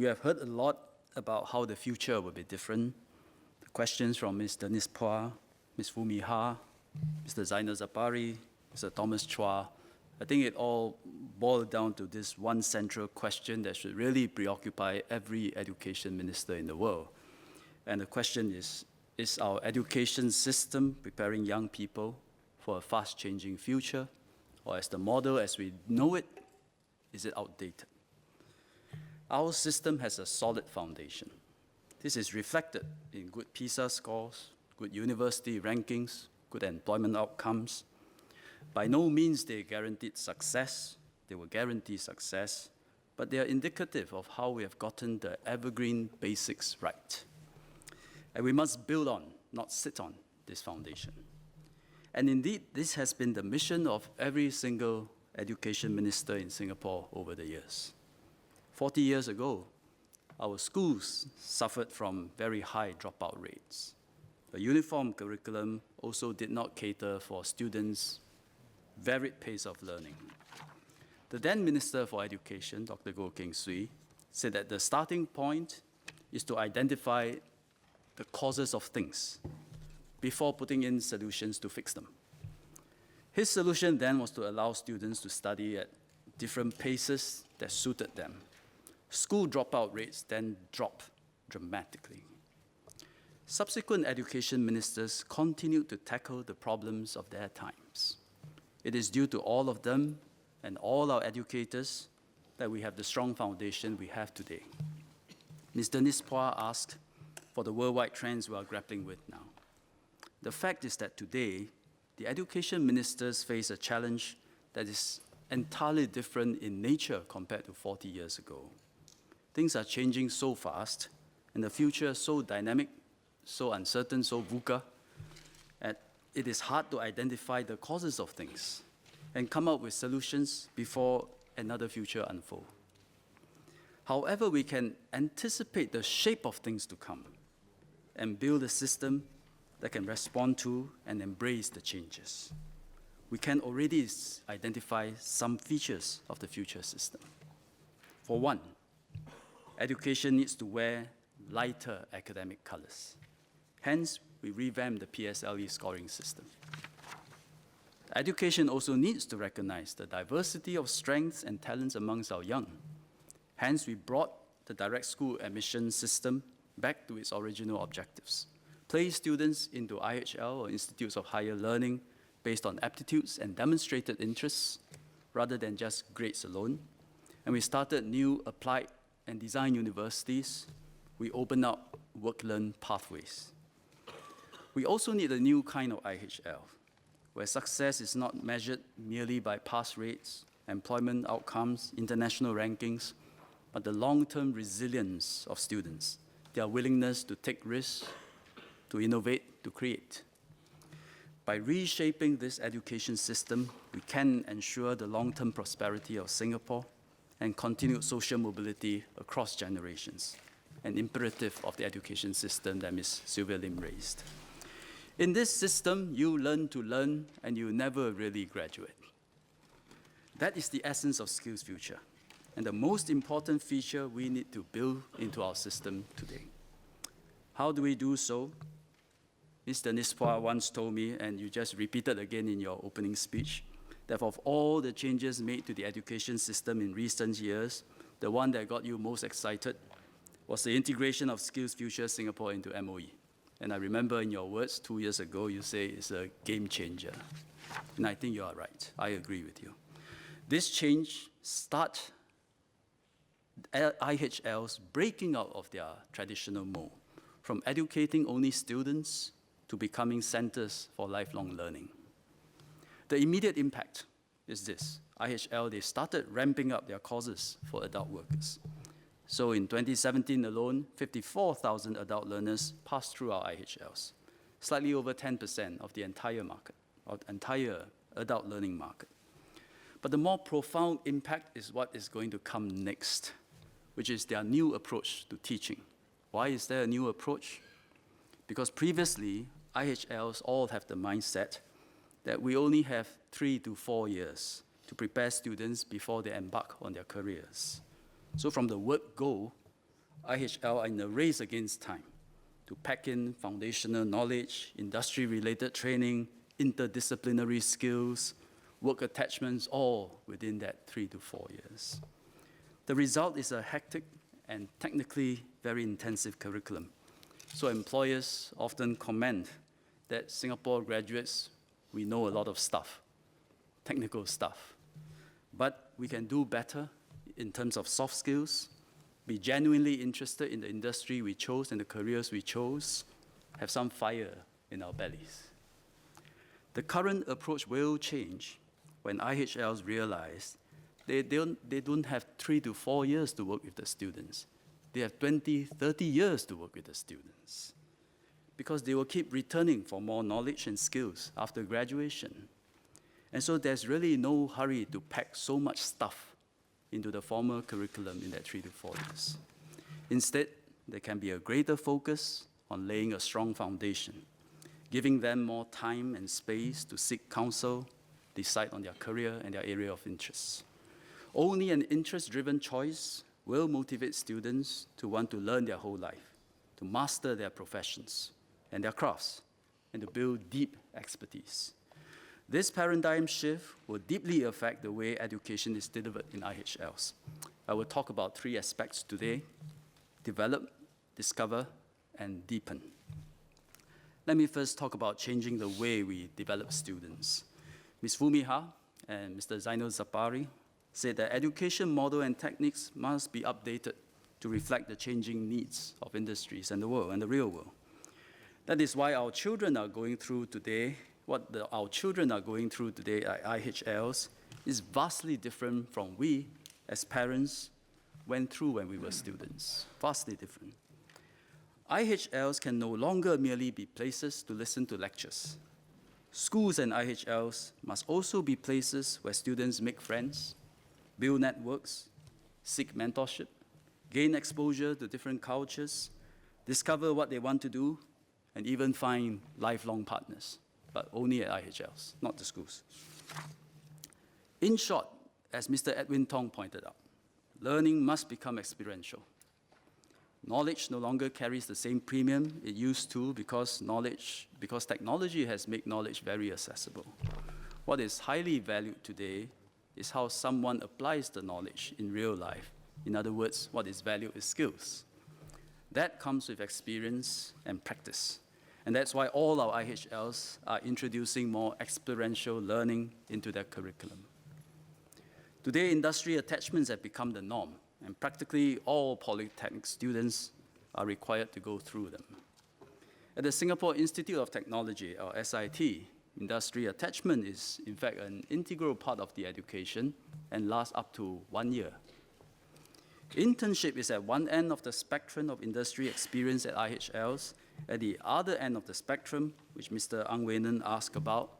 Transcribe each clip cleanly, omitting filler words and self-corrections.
We have heard a lot about how the future will be different. The questions from Mr. Nispoa, Ms. Fumi Ha, Mr. Zainal Zapari, Mr. Thomas Chua, I think it all boiled down to this one central question that should really preoccupy every education minister in the world. And the question is our education system preparing young people for a fast-changing future? Or as the model as we know it, is it outdated? Our system has a solid foundation. This is reflected in good PISA scores, good university rankings, good employment outcomes. By no means they guaranteed success, they will guarantee success, but they are indicative of how we have gotten the evergreen basics right. And we must build on, not sit on, this foundation. And indeed, this has been the mission of every single education minister in Singapore over the years. 40 years ago, our schools suffered from very high dropout rates. A uniform curriculum also did not cater for students' varied pace of learning. The then Minister for Education, Dr. Goh Keng Swee, said that the starting point is to identify the causes of things before putting in solutions to fix them. His solution then was to allow students to study at different paces that suited them. School dropout rates then dropped dramatically. Subsequent education ministers continued to tackle the problems of their times. It is due to all of them and all our educators that we have the strong foundation we have today. Mr. Nispoa asked for the worldwide trends we are grappling with now. The fact is that today, the education ministers face a challenge that is entirely different in nature compared to 40 years ago. Things are changing so fast, and the future so dynamic, so uncertain, so VUCA, it is hard to identify the causes of things and come up with solutions before another future unfolds. However, we can anticipate the shape of things to come and build a system that can respond to and embrace the changes. We can already identify some features of the future system. For one, education needs to wear lighter academic colors. Hence, we revamped the PSLE scoring system. Education also needs to recognize the diversity of strengths and talents amongst our young. Hence, we brought the direct school admission system back to its original objectives. Place students into IHL or Institutes of Higher Learning based on aptitudes and demonstrated interests rather than just grades alone. And we started new applied and design universities. We opened up work-learn pathways. We also need a new kind of IHL, where success is not measured merely by pass rates, employment outcomes, international rankings, but the long-term resilience of students, their willingness to take risks, to innovate, to create. By reshaping this education system, we can ensure the long-term prosperity of Singapore and continued social mobility across generations, an imperative of the education system that Ms. Sylvia Lim raised. In this system, you learn to learn and you never really graduate. That is the essence of Skills Future, and the most important feature we need to build into our system today. How do we do so? Mr. Nispoa once told me, and you just repeated again in your opening speech, that of all the changes made to the education system in recent years, the one that got you most excited was the integration of Skills Future Singapore into MOE. And I remember in your words 2 years ago, you say it's a game changer. And I think you are right. I agree with you. This change starts IHLs breaking out of their traditional mold, from educating only students to becoming centers for lifelong learning. The immediate impact is this. IHL, they started ramping up their courses for adult workers. So in 2017 alone, 54,000 adult learners passed through our IHLs, slightly over 10% of the entire market, or entire adult learning market. But the more profound impact is what is going to come next, which is their new approach to teaching. Why is there a new approach? Because previously, IHLs all have the mindset that we only have 3 to 4 years to prepare students before they embark on their careers. So from the word go, IHL are in a race against time to pack in foundational knowledge, industry-related training, interdisciplinary skills, work attachments, all within that 3 to 4 years. The result is a hectic and technically very intensive curriculum. So employers often comment that Singapore graduates, we know a lot of stuff, technical stuff. But we can do better in terms of soft skills, be genuinely interested in the industry we chose and the careers we chose, have some fire in our bellies. The current approach will change when IHLs realize they don't have 3 to 4 years to work with the students. They have 20, 30 years to work with the students, because they will keep returning for more knowledge and skills after graduation. And so there's really no hurry to pack so much stuff into the formal curriculum in that 3 to 4 years. Instead, there can be a greater focus on laying a strong foundation, giving them more time and space to seek counsel, decide on their career and their area of interest. Only an interest-driven choice will motivate students to want to learn their whole life, to master their professions and their crafts, and to build deep expertise. This paradigm shift will deeply affect the way education is delivered in IHLs. I will talk about 3 aspects today: develop, discover, and deepen. Let me first talk about changing the way we develop students. Ms. Fumi Ha and Mr. Zainal Zapari said that education model and techniques must be updated to reflect the changing needs of industries and the world and the real world. That is why our children are going through today, our children are going through today at IHLs is vastly different from we, as parents, went through when we were students. Vastly different. IHLs can no longer merely be places to listen to lectures. Schools and IHLs must also be places where students make friends, build networks, seek mentorship, gain exposure to different cultures, discover what they want to do, and even find lifelong partners, but only at IHLs, not the schools. In short, as Mr. Edwin Tong pointed out, learning must become experiential. Knowledge no longer carries the same premium it used to because technology has made knowledge very accessible. What is highly valued today is how someone applies the knowledge in real life. In other words, what is valued is skills. That comes with experience and practice. And that's why all our IHLs are introducing more experiential learning into their curriculum. Today, industry attachments have become the norm, and practically all Polytechnic students are required to go through them. At the Singapore Institute of Technology, or SIT, industry attachment is, in fact, an integral part of the education and lasts up to 1 year. Internship is at one end of the spectrum of industry experience at IHLs. At the other end of the spectrum, which Mr. Ang Wei Nen asked about,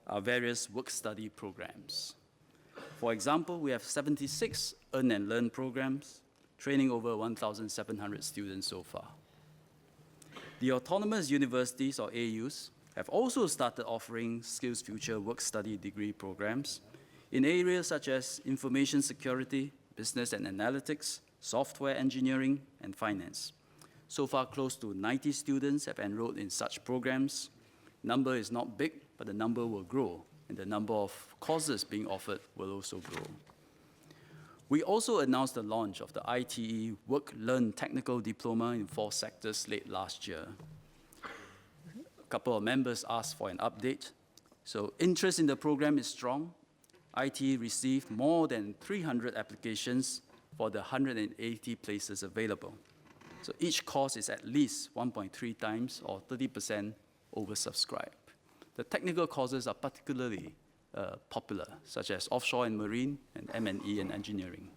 are various work-study programs. For example, we have 76 Earn and Learn programs, training over 1,700 students so far. The autonomous universities, or AUs, have also started offering SkillsFuture work-study degree programs in areas such as information security, business and analytics, software engineering, and finance. So far, close to 90 students have enrolled in such programs. Number is not big, but the number will grow, and the number of courses being offered will also grow. We also announced the launch of the ITE Work-Learn Technical Diploma in 4 sectors late last year. A couple of members asked for an update. So interest in the program is strong. ITE received more than 300 applications for the 180 places available. So each course is at least 1.3 times or 30% oversubscribed. The technical courses are particularly popular, such as offshore and marine and M&E and engineering.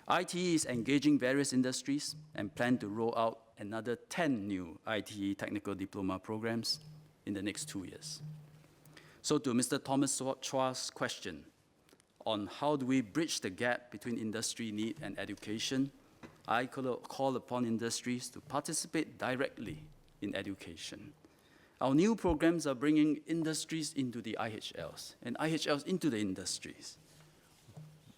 ITE is engaging various industries and plan to roll out another 10 new ITE technical diploma programs in the next 2 years. So to Mr. Thomas Chua's question on how do we bridge the gap between industry need and education, I call upon industries to participate directly in education. Our new programs are bringing industries into the IHLs and IHLs into the industries.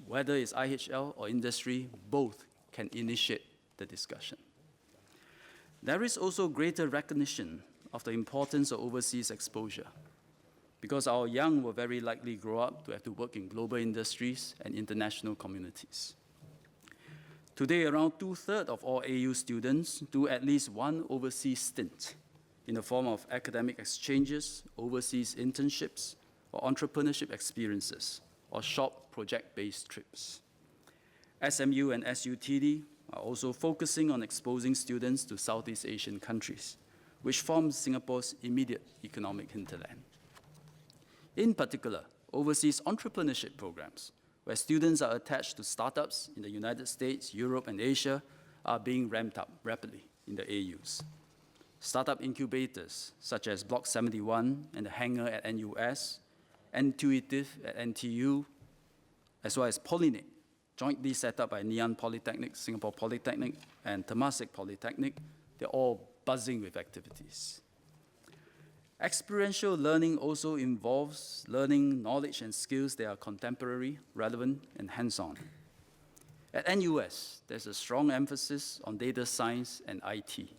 Whether it's IHL or industry, both can initiate the discussion. There is also greater recognition of the importance of overseas exposure, because our young will very likely grow up to have to work in global industries and international communities. Today, around 2/3 of all AU students do at least one overseas stint in the form of academic exchanges, overseas internships, or entrepreneurship experiences, or short project-based trips. SMU and SUTD are also focusing on exposing students to Southeast Asian countries, which form Singapore's immediate economic hinterland. In particular, overseas entrepreneurship programs, where students are attached to startups in the United States, Europe, and Asia, are being ramped up rapidly in the AUs. Startup incubators, such as Block 71 and the Hangar at NUS, Intuitive at NTU, as well as Polytechnic, jointly set up by Ngee Polytechnic, Singapore Polytechnic, and Temasek Polytechnic, they're all buzzing with activities. Experiential learning also involves learning knowledge and skills that are contemporary, relevant, and hands-on. At NUS, there's a strong emphasis on data science and IT.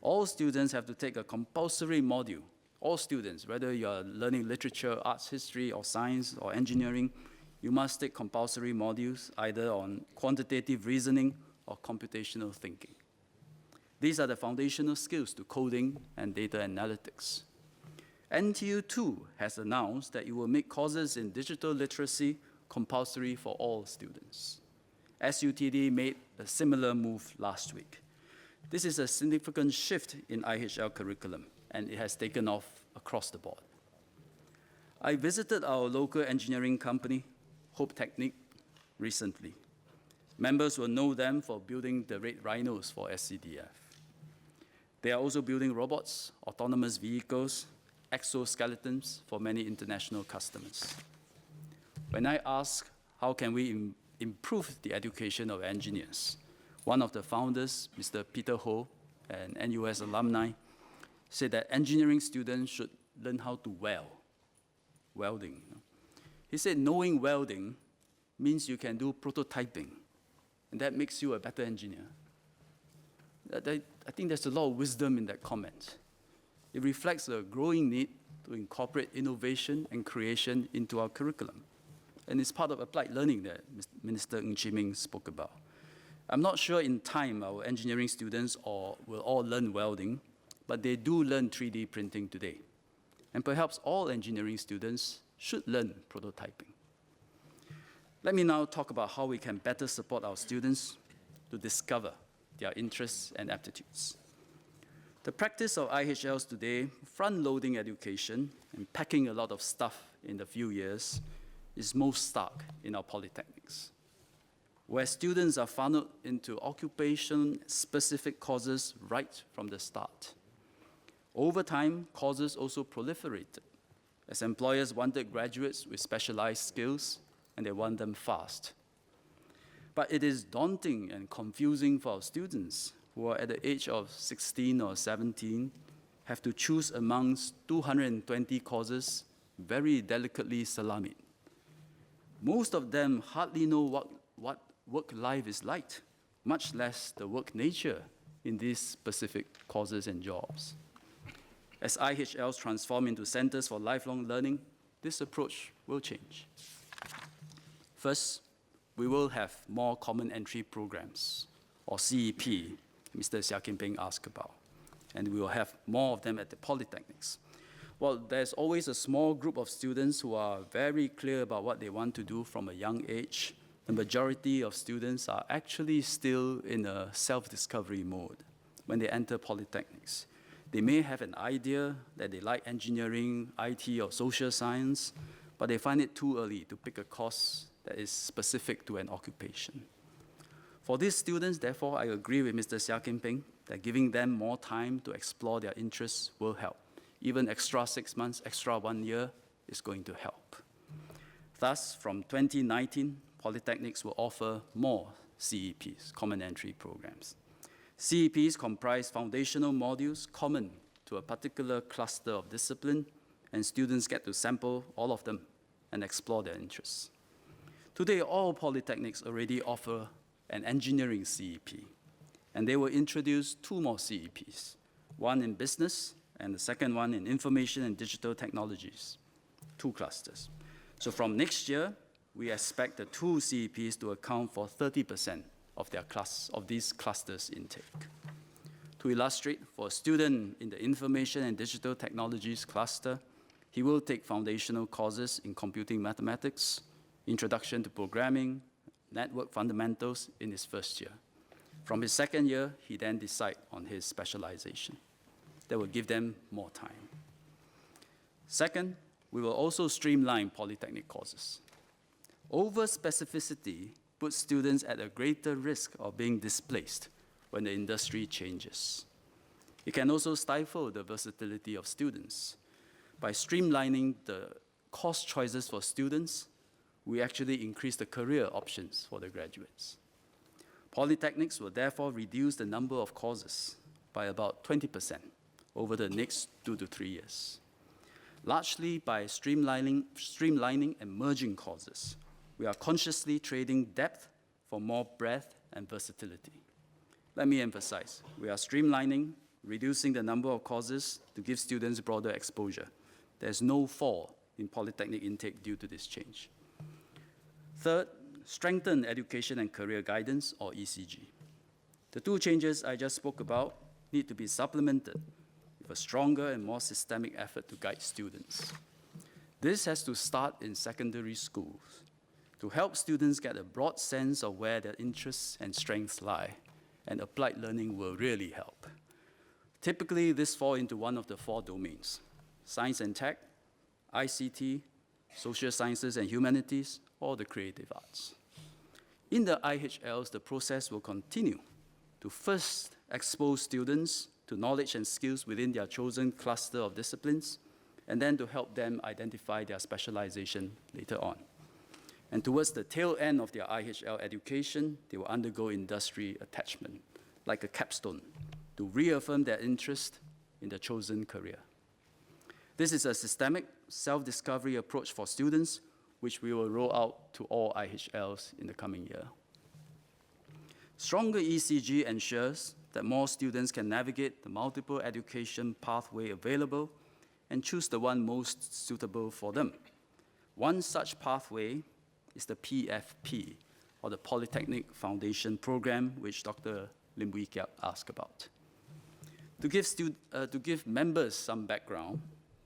All students have to take a compulsory module. All students, whether you're learning literature, arts, history, or science, or engineering, you must take compulsory modules either on quantitative reasoning or computational thinking. These are the foundational skills to coding and data analytics. NTU too has announced that it will make courses in digital literacy compulsory for all students. SUTD made a similar move last week. This is a significant shift in IHL curriculum, and it has taken off across the board. I visited our local engineering company, Polytechnic, recently. Members will know them for building the Red Rhinos for SCDF. They are also building robots, autonomous vehicles, exoskeletons for many international customers. When I ask how can we improve the education of engineers, one of the founders, Mr. Peter Ho, an NUS alumni, said that engineering students should learn how to weld, welding. He said knowing welding means you can do prototyping, and that makes you a better engineer. I think there's a lot of wisdom in that comment. It reflects a growing need to incorporate innovation and creation into our curriculum. And it's part of applied learning that Minister Ng Chee Meng spoke about. I'm not sure in time our engineering students will all learn welding, but they do learn 3D printing today. And perhaps all engineering students should learn prototyping. Let me now talk about how we can better support our students to discover their interests and aptitudes. The practice of IHLs today, front-loading education and packing a lot of stuff in the few years, is most stark in our polytechnics, where students are funneled into occupation-specific courses right from the start. Over time, courses also proliferated, as employers wanted graduates with specialized skills, and they want them fast. But it is daunting and confusing for our students who are at the age of 16 or 17, have to choose amongst 220 courses, very delicately salamied. Most of them hardly know what work life is like, much less the work nature in these specific courses and jobs. As IHLs transform into centers for lifelong learning, this approach will change. First, we will have more common entry programs, or CEP, Mr. Seah Kim Peng asked about, and we will have more of them at the polytechnics. Well, there's always a small group of students who are very clear about what they want to do from a young age. The majority of students are actually still in a self-discovery mode when they enter polytechnics. They may have an idea that they like engineering, IT, or social science, but they find it too early to pick a course that is specific to an occupation. For these students, therefore, I agree with Mr. Seah Kim Peng that giving them more time to explore their interests will help. Even extra 6 months, extra 1 year is going to help. Thus, from 2019, polytechnics will offer more CEPs, common entry programs. CEPs comprise foundational modules common to a particular cluster of discipline, and students get to sample all of them and explore their interests. Today, all polytechnics already offer an engineering CEP, And they will introduce 2 more CEPs, one in business and the second one in information and digital technologies, 2 clusters. So from next year, we expect the 2 CEPs to account for 30% of these clusters intake. To illustrate, for a student in the information and digital technologies cluster, he will take foundational courses in computing mathematics, introduction to programming, network fundamentals in his first year. From his second year, he then decides on his specialization. That will give them more time. Second, we will also streamline Polytechnic courses. Over-specificity puts students at a greater risk of being displaced when the industry changes. It can also stifle the versatility of students. By streamlining the course choices for students, we actually increase the career options for the graduates. Polytechnics will therefore reduce the number of courses by about 20% over the next 2 to 3 years. Largely by streamlining and merging courses, we are consciously trading depth for more breadth and versatility. Let me emphasize, we are streamlining, reducing the number of courses to give students broader exposure. There's no fall in Polytechnic intake due to this change. Third, strengthen education and career guidance, or ECG. The 2 changes I just spoke about need to be supplemented with a stronger and more systemic effort to guide students. This has to start in secondary schools to help students get a broad sense of where their interests and strengths lie, and applied learning will really help. Typically, this falls into one of the 4 domains: science and tech, ICT, social sciences and humanities, or the creative arts. In the IHLs, the process will continue to first expose students to knowledge and skills within their chosen cluster of disciplines, and then to help them identify their specialization later on. And towards the tail end of their IHL education, they will undergo industry attachment, like a capstone, to reaffirm their interest in the chosen career. This is a systemic self-discovery approach for students, which we will roll out to all IHLs in the coming year. Stronger ECG ensures that more students can navigate the multiple education pathway available and choose the one most suitable for them. One such pathway is the PFP, or the Polytechnic Foundation Program, which Dr. Lim Wee Kiap asked about. To give members some background,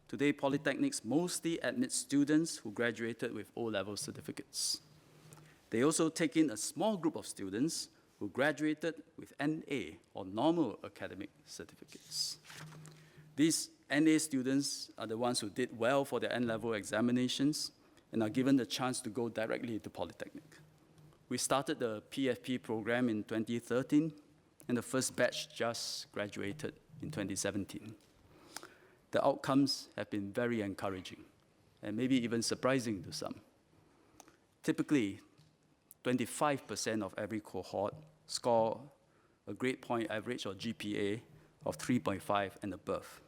today Polytechnics mostly admit students who graduated with O-level certificates. They also take in a small group of students who graduated with NA, or normal academic certificates. These NA students are the ones who did well for their N-level examinations and are given the chance to go directly to Polytechnic. We started the PFP program in 2013, and the first batch just graduated in 2017. The outcomes have been very encouraging, and maybe even surprising to some. Typically, 25% of every cohort score a grade point average, or GPA, of 3.5 and above.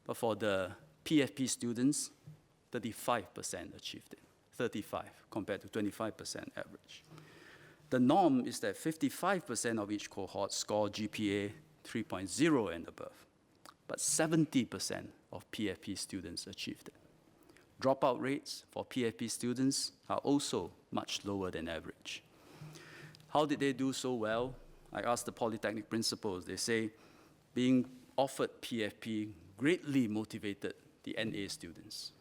But for the PFP students, 35% achieved it, 35 compared to 25% average. The norm is that 55% of each cohort score GPA 3.0 and above, but 70% of PFP students achieved it. Dropout rates for PFP students are also much lower than average. How did they do so well? I asked the Polytechnic principals. They say being offered PFP greatly motivated the NA students.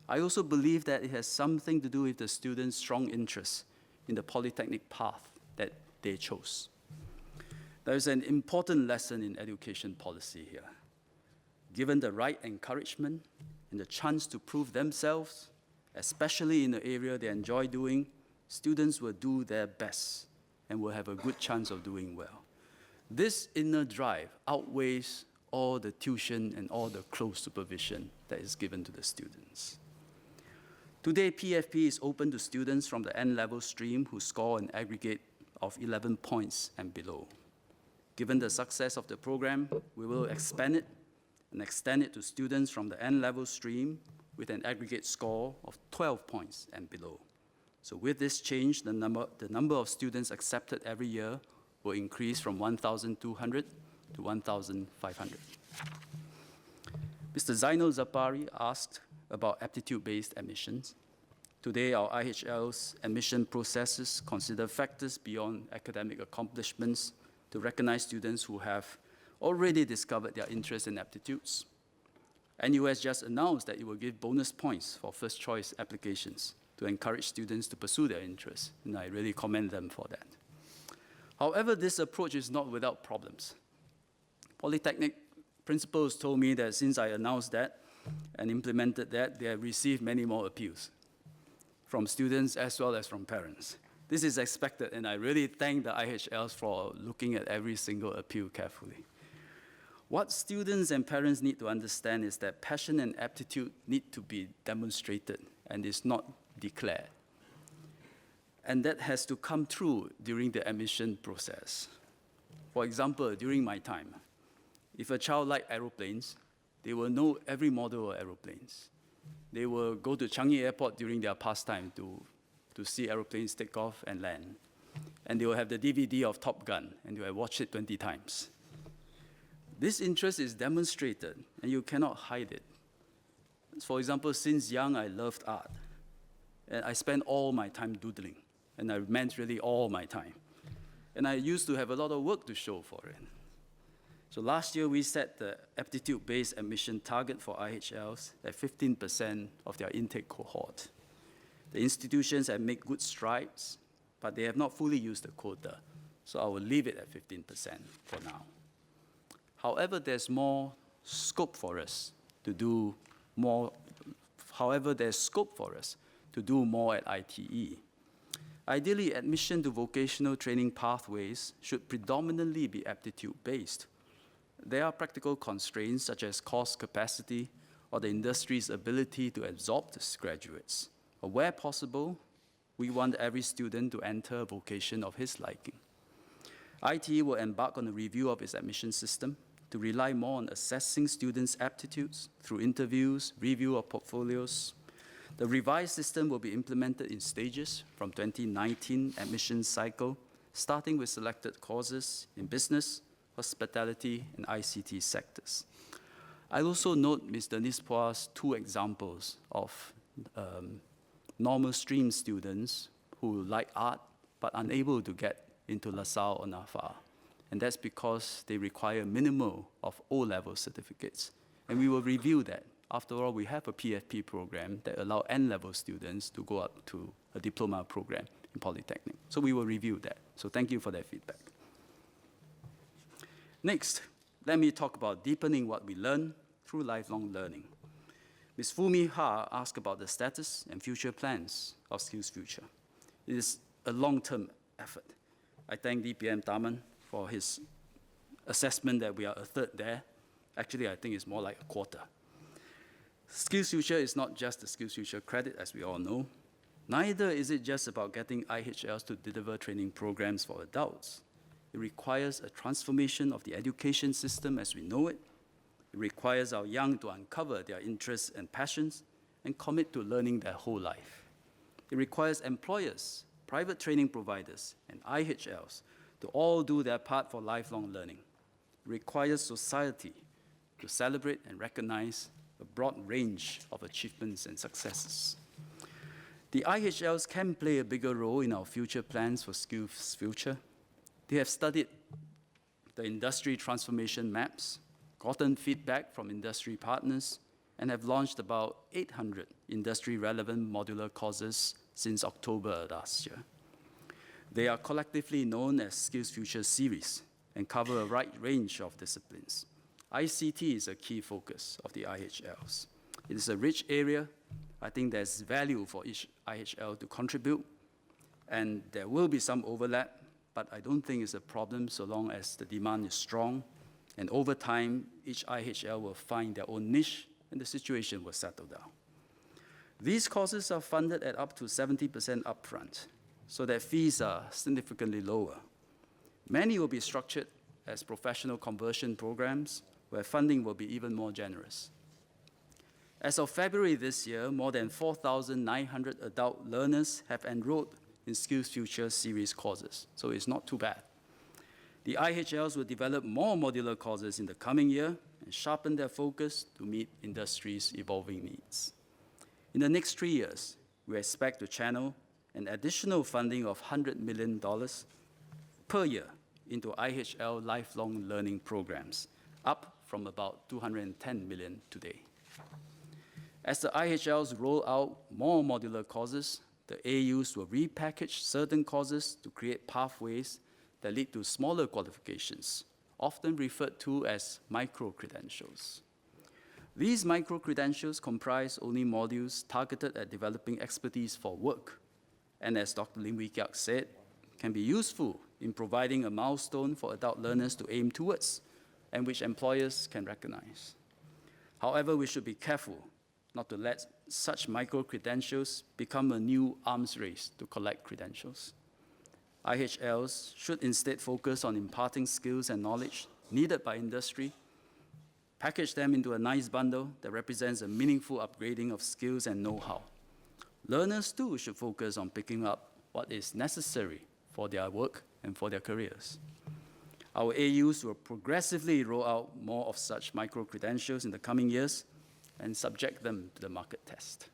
I also believe that it has something to do with the students' strong interest in the Polytechnic path that they chose. There is an important lesson in education policy here. Given the right encouragement and the chance to prove themselves, especially in the area they enjoy doing, students will do their best and will have a good chance of doing well. This inner drive outweighs all the tuition and all the close supervision that is given to the students. Today, PFP is open to students from the N-level stream who score an aggregate of 11 points and below. Given the success of the program, we will expand it and extend it to students from the N-level stream with an aggregate score of 12 points and below. So with this change, the number of students accepted every year will increase from 1,200 to 1,500. Mr. Zainal Zapari asked about aptitude-based admissions. Today, our IHL's admission processes consider factors beyond academic accomplishments to recognize students who have already discovered their interest in aptitudes. NUS just announced that it will give bonus points for first-choice applications to encourage students to pursue their interests, and I really commend them for that. However, this approach is not without problems. Polytechnic principals told me that since I announced that and implemented that, they have received many more appeals from students as well as from parents. This is expected, and I really thank the IHLs for looking at every single appeal carefully. What students and parents need to understand is that passion and aptitude need to be demonstrated and is not declared. And that has to come through during the admission process. For example, during my time, if a child likes aeroplanes, they will know every model of aeroplanes. They will go to Changi Airport during their pastime to see aeroplanes take off and land. And they will have the DVD of Top Gun, and they will watch it 20 times. This interest is demonstrated, and you cannot hide it. For example, since young, I loved art. And I spent all my time doodling, and I meant really all my time. And I used to have a lot of work to show for it. So last year, we set the aptitude-based admission target for IHLs at 15% of their intake cohort. The institutions have made good strides, but they have not fully used the quota. So I will leave it at 15% for now. However, there's more scope for us to do more. However, there's scope for us to do more at ITE. Ideally, admission to vocational training pathways should predominantly be aptitude-based. There are practical constraints such as course capacity or the industry's ability to absorb these graduates. But where possible, we want every student to enter a vocation of his liking. ITE will embark on a review of its admission system to rely more on assessing students' aptitudes through interviews, review of portfolios. The revised system will be implemented in stages from 2019 admission cycle, starting with selected courses in business, hospitality, and ICT sectors. I also note Mr. Nispoa's two examples of normal stream students who like art but unable to get into LaSalle or NAFA. And that's because they require a minimum of O-level certificates. And we will review that. After all, we have a PFP program that allows N-level students to go up to a diploma program in Polytechnic. So we will review that. So thank you for that feedback. Next, let me talk about deepening what we learn through lifelong learning. Ms. Fumi Ha asked about the status and future plans of SkillsFuture. It is a long-term effort. I thank DPM Taman for his assessment that we are a third there. Actually, I think it's more like a quarter. SkillsFuture is not just the SkillsFuture credit, as we all know. Neither is it just about getting IHLs to deliver training programs for adults. It requires a transformation of the education system as we know it. It requires our young to uncover their interests and passions and commit to learning their whole life. It requires employers, private training providers, and IHLs to all do their part for lifelong learning. It requires society to celebrate and recognize a broad range of achievements and successes. The IHLs can play a bigger role in our future plans for SkillsFuture. They have studied the industry transformation maps, gotten feedback from industry partners, and have launched about 800 industry-relevant modular courses since October last year. They are collectively known as SkillsFuture series and cover a wide range of disciplines. ICT is a key focus of the IHLs. It is a rich area. I think there's value for each IHL to contribute, and there will be some overlap, but I don't think it's a problem so long as the demand is strong, and over time, each IHL will find their own niche, and the situation will settle down. These courses are funded at up to 70% upfront, so that fees are significantly lower. Many will be structured as professional conversion programs, where funding will be even more generous. As of February this year, more than 4,900 adult learners have enrolled in SkillsFuture series courses, so it's not too bad. The IHLs will develop more modular courses in the coming year and sharpen their focus to meet industry's evolving needs. In the next 3 years, we expect to channel an additional funding of $100 million per year into IHL lifelong learning programs, up from about $210 million today. As the IHLs roll out more modular courses, the AUs will repackage certain courses to create pathways that lead to smaller qualifications, often referred to as micro-credentials. These micro-credentials comprise only modules targeted at developing expertise for work, and as Dr. Lim Wee Kiak said, can be useful in providing a milestone for adult learners to aim towards, and which employers can recognize. However, we should be careful not to let such micro-credentials become a new arms race to collect credentials. IHLs should instead focus on imparting skills and knowledge needed by industry, package them into a nice bundle that represents a meaningful upgrading of skills and know-how. Learners too should focus on picking up what is necessary for their work and for their careers. Our AUs will progressively roll out more of such micro-credentials in the coming years and subject them to the market test.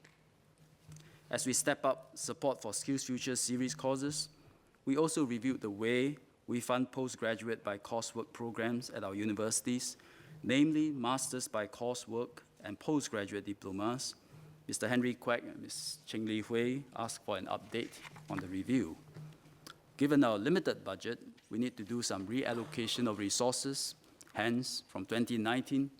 As we step up support for Skills Future series courses, we also reviewed the way we fund postgraduate by coursework programs at our universities, namely Masters by Coursework and postgraduate diplomas. Mr. Henry Kwek and Ms. Cheng Li Hui asked for an update on the review. Given our limited budget, we need to do some reallocation of resources. Hence, from 2019,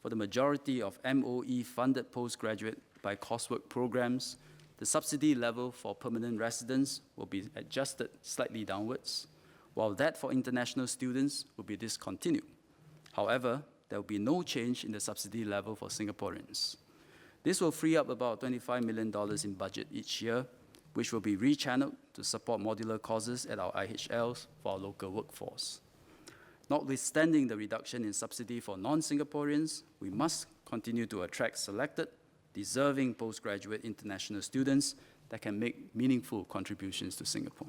for the majority of MOE-funded postgraduate by coursework programs, the subsidy level for permanent residents will be adjusted slightly downwards, while that for international students will be discontinued. However, there will be no change in the subsidy level for Singaporeans. This will free up about $25 million in budget each year, which will be rechanneled to support modular courses at our IHLs for our local workforce. Notwithstanding the reduction in subsidy for non-Singaporeans, we must continue to attract selected, deserving postgraduate international students that can make meaningful contributions to Singapore.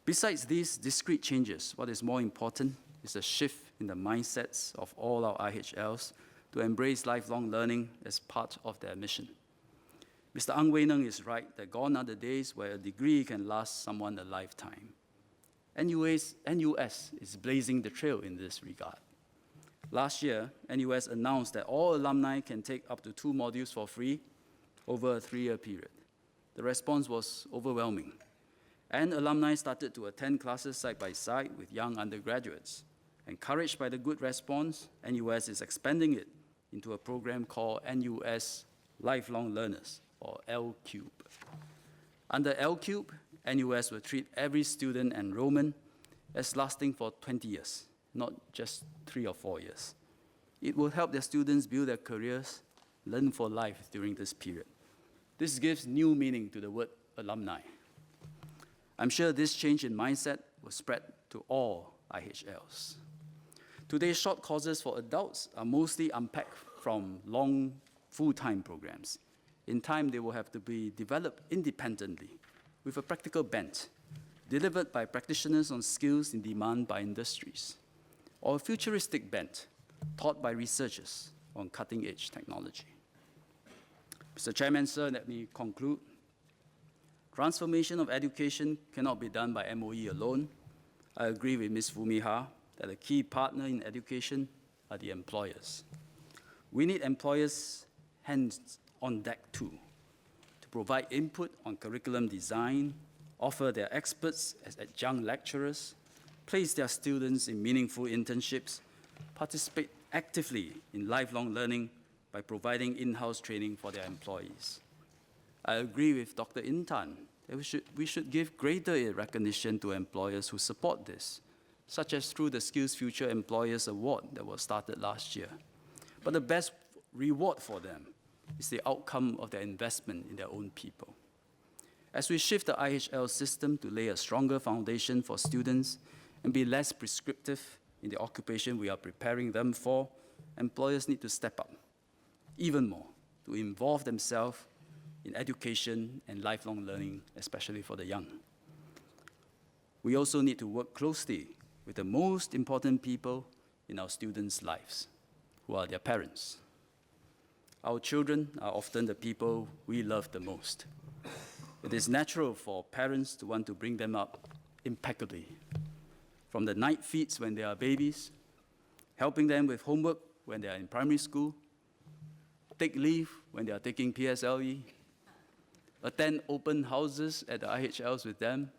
Besides these discrete changes, what is more important is a shift in the mindsets of all our IHLs to embrace lifelong learning as part of their mission. Mr. Ang Wei Neng is right that gone are the days where a degree can last someone a lifetime. NUS is blazing the trail in this regard. Last year, NUS announced that all alumni can take up to 2 modules for free over a 3-year period. The response was overwhelming, and alumni started to attend classes side by side with young undergraduates. Encouraged by the good response, NUS is expanding it into a program called NUS Lifelong Learners, or L-Cube. Under L-Cube, NUS will treat every student enrollment as lasting for 20 years, not just 3 or 4 years. It will help their students build their careers, learn for life during this period. This gives new meaning to the word alumni. I'm sure this change in mindset will spread to all IHLs. Today's short courses for adults are mostly unpacked from long, full-time programs. In time, they will have to be developed independently with a practical bent, delivered by practitioners on skills in demand by industries, or a futuristic bent taught by researchers on cutting-edge technology. Mr. Chairman, sir, let me conclude. Transformation of education cannot be done by MOE alone. I agree with Ms. Fumiha that a key partner in education are the employers. We need employers' hands on deck too, to provide input on curriculum design, offer their experts as adjunct lecturers, place their students in meaningful internships, participate actively in lifelong learning by providing in-house training for their employees. I agree with Dr. Intan that we should give greater recognition to employers who support this, such as through the Skills Future Employers Award that was started last year. But the best reward for them is the outcome of their investment in their own people. As we shift the IHL system to lay a stronger foundation for students and be less prescriptive in the occupation we are preparing them for, employers need to step up even more to involve themselves in education and lifelong learning, especially for the young. We also need to work closely with the most important people in our students' lives, who are their parents. Our children are often the people we love the most. It is natural for parents to want to bring them up impeccably, from the night feeds when they are babies, helping them with homework when they are in primary school, take leave when they are taking PSLE, attend open houses at the IHLs with them,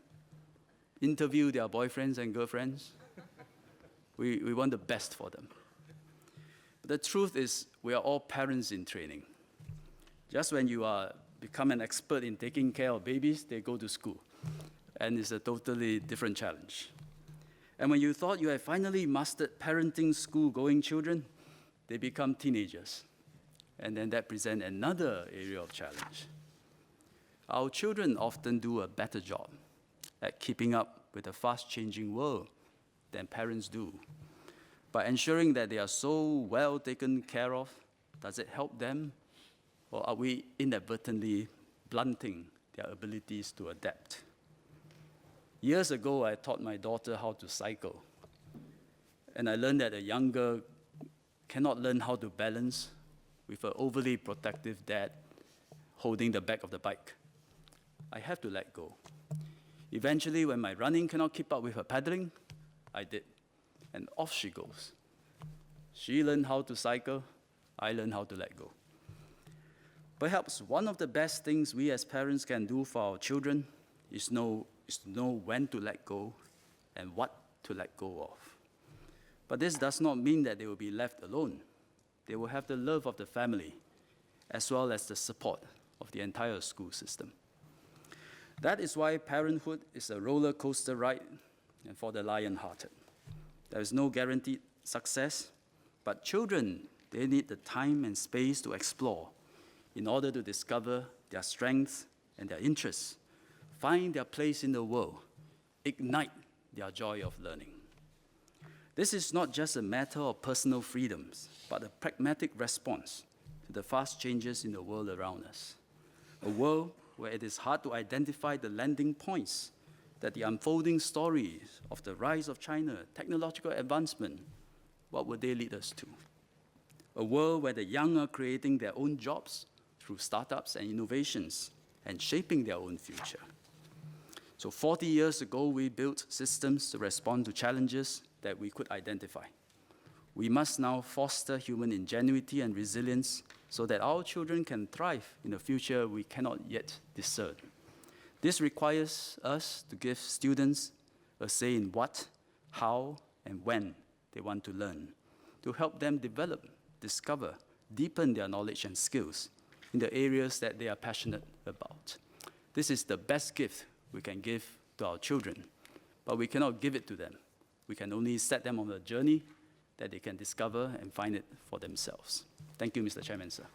interview their boyfriends and girlfriends. We want the best for them. But the truth is, we are all parents in training. Just when you become an expert in taking care of babies, they go to school. And it's a totally different challenge. And when you thought you had finally mastered parenting school-going children, they become teenagers. And then that presents another area of challenge. Our children often do a better job at keeping up with the fast-changing world than parents do. By ensuring that they are so well taken care of, does it help them? Or are we inadvertently blunting their abilities to adapt? Years ago, I taught my daughter how to cycle. And I learned that a young girl cannot learn how to balance with an overly protective dad holding the back of the bike. I have to let go. Eventually, when my running cannot keep up with her paddling, I did. And off she goes. She learned how to cycle, I learned how to let go. Perhaps one of the best things we as parents can do for our children is to know when to let go and what to let go of. But this does not mean that they will be left alone. They will have the love of the family, as well as the support of the entire school system. That is why parenthood is a roller coaster ride and for the lion-hearted. There is no guaranteed success, but children, they need the time and space to explore in order to discover their strengths and their interests, find their place in the world, ignite their joy of learning. This is not just a matter of personal freedoms, but a pragmatic response to the fast changes in the world around us. A world where it is hard to identify the landing points that the unfolding stories of the rise of China, technological advancement, what would they lead us to? A world where the young are creating their own jobs through startups and innovations and shaping their own future. So 40 years ago, we built systems to respond to challenges that we could identify. We must now foster human ingenuity and resilience so that our children can thrive in a future we cannot yet discern. This requires us to give students a say in what, how, and when they want to learn, to help them develop, discover, deepen their knowledge and skills in the areas that they are passionate about. This is the best gift we can give to our children, but we cannot give it to them. We can only set them on a journey that they can discover and find it for themselves. Thank you, Mr. Chairman, sir.